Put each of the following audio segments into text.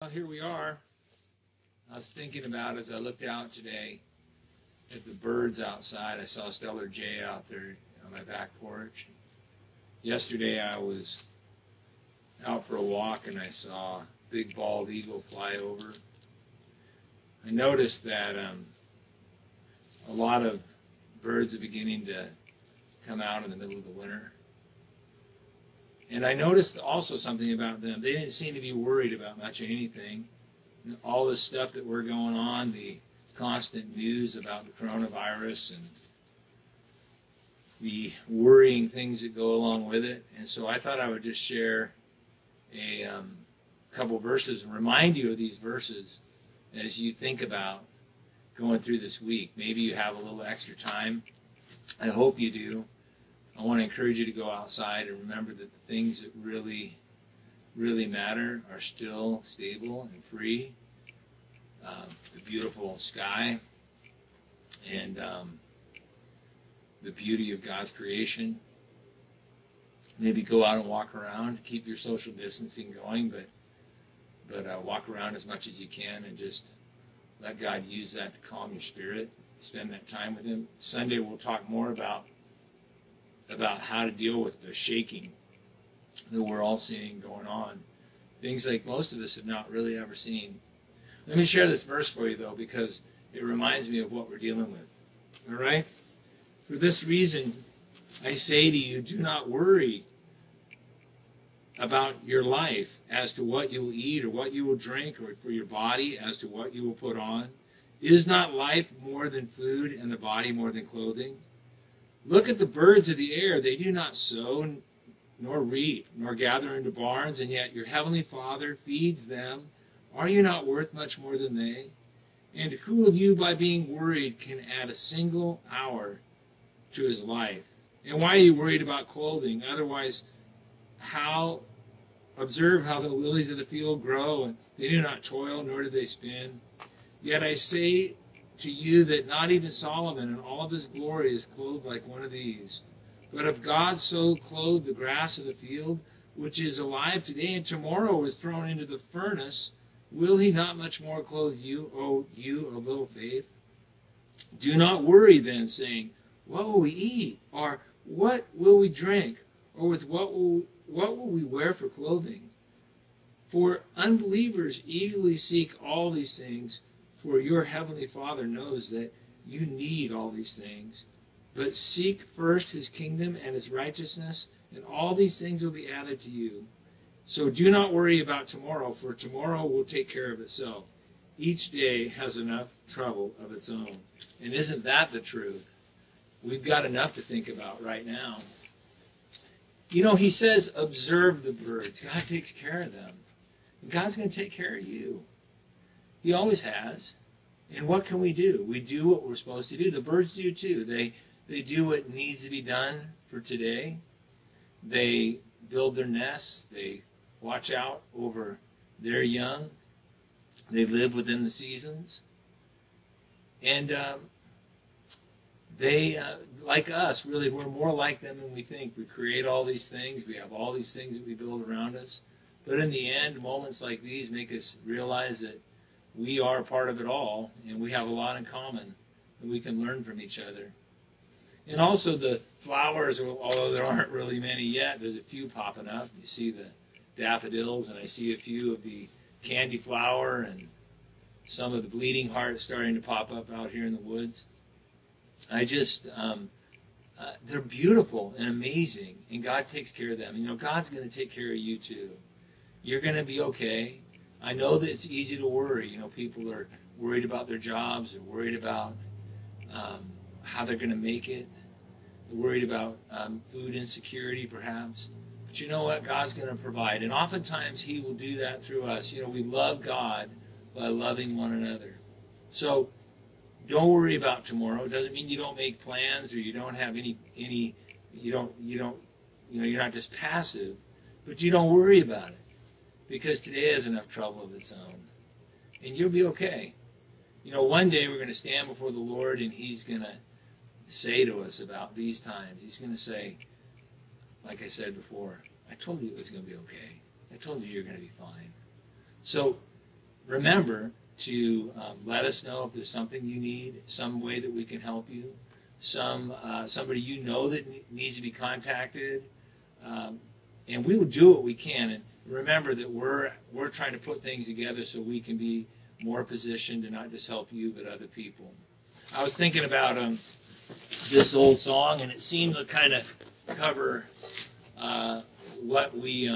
Well, here we are. I was thinking about as I looked out today at the birds outside. I saw a stellar jay out there on my back porch. Yesterday I was out for a walk and I saw a big bald eagle fly over. I noticed that a lot of birds are beginning to come out in the middle of the winter. And I noticed also something about them. They didn't seem to be worried about much of anything. All this stuff that we're going on, the constant news about the coronavirus and the worrying things that go along with it. And so I thought I would just share a couple verses and remind you of these verses as you think about going through this week. Maybe you have a little extra time. I hope you do. I want to encourage you to go outside and remember that the things that really matter are still stable and free. The beautiful sky and the beauty of God's creation. Maybe go out and walk around. Keep your social distancing going, but walk around as much as you can and just let God use that to calm your spirit. Spend that time with Him. Sunday we'll talk more about how to deal with the shaking that we're all seeing going on. Things like most of us have not really ever seen. Let me share this verse for you, though, because it reminds me of what we're dealing with. All right? For this reason, I say to you, do not worry about your life as to what you will eat or what you will drink, or for your body as to what you will put on. Is not life more than food, and the body more than clothing? Look at the birds of the air. They do not sow, nor reap, nor gather into barns, and yet your heavenly Father feeds them. Are you not worth much more than they? And who of you, by being worried, can add a single hour to his life? And why are you worried about clothing? Otherwise, observe how the lilies of the field grow, and they do not toil, nor do they spin. Yet I say to you that not even Solomon in all of his glory is clothed like one of these. But if God so clothed the grass of the field, which is alive today and tomorrow is thrown into the furnace, will He not much more clothe you, O you of little faith? Do not worry then, saying, what will we eat? Or what will we drink? Or with what will we wear for clothing? For unbelievers eagerly seek all these things, for your heavenly Father knows that you need all these things. But seek first His kingdom and His righteousness, and all these things will be added to you. So do not worry about tomorrow, for tomorrow will take care of itself. Each day has enough trouble of its own. And isn't that the truth? We've got enough to think about right now. You know, He says, observe the birds. God takes care of them. And God's going to take care of you. He always has. And what can we do? We do what we're supposed to do. The birds do too. They do what needs to be done for today. They build their nests. They watch out over their young. They live within the seasons. And they, like us, really, we're more like them than we think. We create all these things. We have all these things that we build around us. But in the end, moments like these make us realize that we are part of it all, and we have a lot in common that we can learn from each other. And also the flowers, although there aren't really many yet, there's a few popping up. You see the daffodils, and I see a few of the candy flower, and some of the bleeding heart starting to pop up out here in the woods. They're beautiful and amazing, and God takes care of them. And, you know, God's going to take care of you too. You're going to be okay. I know that it's easy to worry. You know, people are worried about their jobs. They're worried about how they're going to make it. They're worried about food insecurity, perhaps. But you know what? God's going to provide. And oftentimes He will do that through us. You know, we love God by loving one another. So don't worry about tomorrow. It doesn't mean you don't make plans or you don't have you're not just passive, but you don't worry about it. Because today has enough trouble of its own. And you'll be okay. You know, one day we're going to stand before the Lord and He's going to say to us about these times. He's going to say, like I said before, I told you it was going to be okay. I told you you're going to be fine. So remember to let us know if there's something you need, some way that we can help you, somebody you know that needs to be contacted, and we will do what we can. And remember that we're trying to put things together so we can be more positioned to not just help you but other people. I was thinking about this old song, and it seemed to kind of cover what we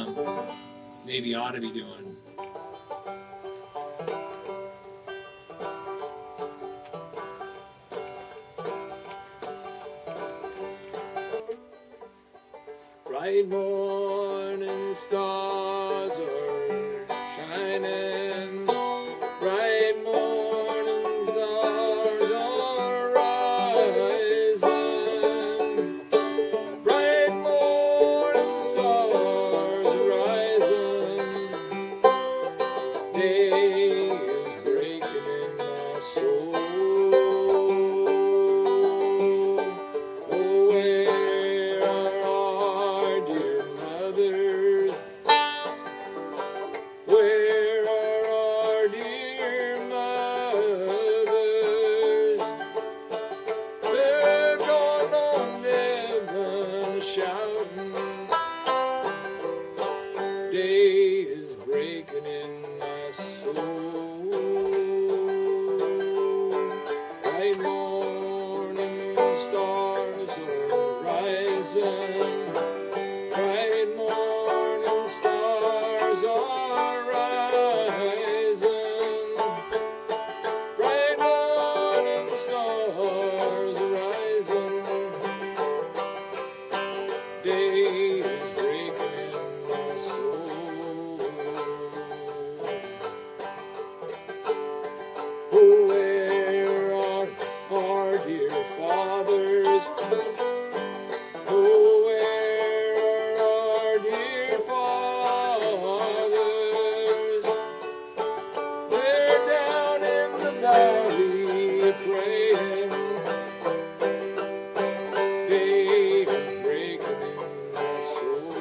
maybe ought to be doing. Bright morning stars are shining, bright morning stars are rising, bright morning stars are rising, day is breaking in my soul. Oh, where are our dear mothers? Where are our dear mothers? They're gone on heaven shouting. Day is breaking in my soul. Bright morning stars are rising. Bright morning stars are rising. Bright morning stars are rising. Day is breaking in my soul. Oh, where are our dear fathers? Oh, where are our dear fathers? They're down in the valley praying. Day is breaking in my soul.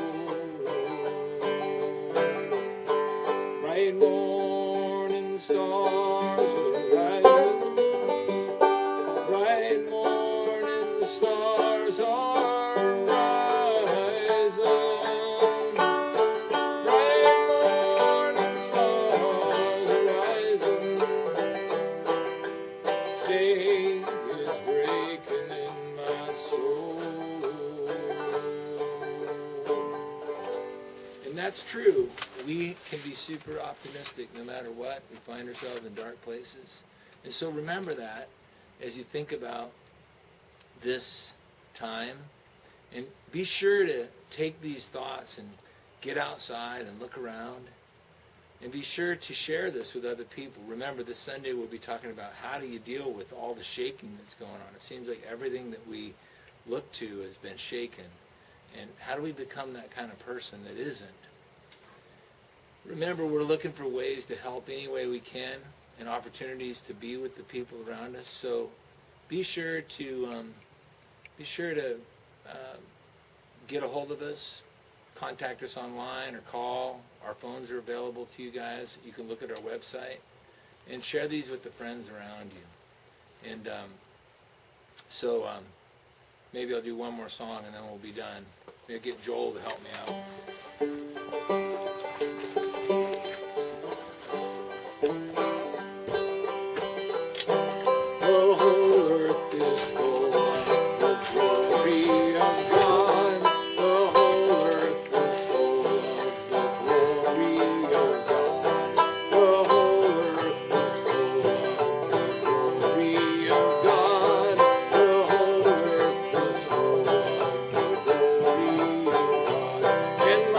Bright morning stars are rising. Bright morning stars are rising. Bright morning stars are rising. Day is breaking in my soul. And that's true. We can be super optimistic no matter what. We find ourselves in dark places. And so remember that as you think about this time. And be sure to take these thoughts and get outside and look around. And be sure to share this with other people. Remember, this Sunday we'll be talking about how do you deal with all the shaking that's going on. It seems like everything that we look to has been shaken. And how do we become that kind of person that isn't? Remember, we're looking for ways to help any way we can and opportunities to be with the people around us. So be sure to get a hold of us, contact us online or call. Our phones are available to you guys. You can look at our website and share these with the friends around you. And maybe I'll do one more song and then we'll be done. Maybe I'll get Joel to help me out. And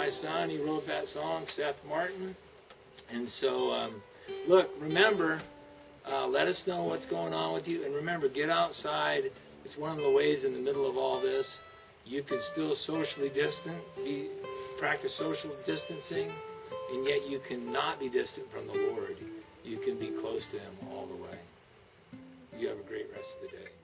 my son. He wrote that song, Seth Martin. And so, look, remember, let us know what's going on with you. And remember, get outside. It's one of the ways in the middle of all this. You can still socially distant, practice social distancing, and yet you cannot be distant from the Lord. You can be close to Him all the way. You have a great rest of the day.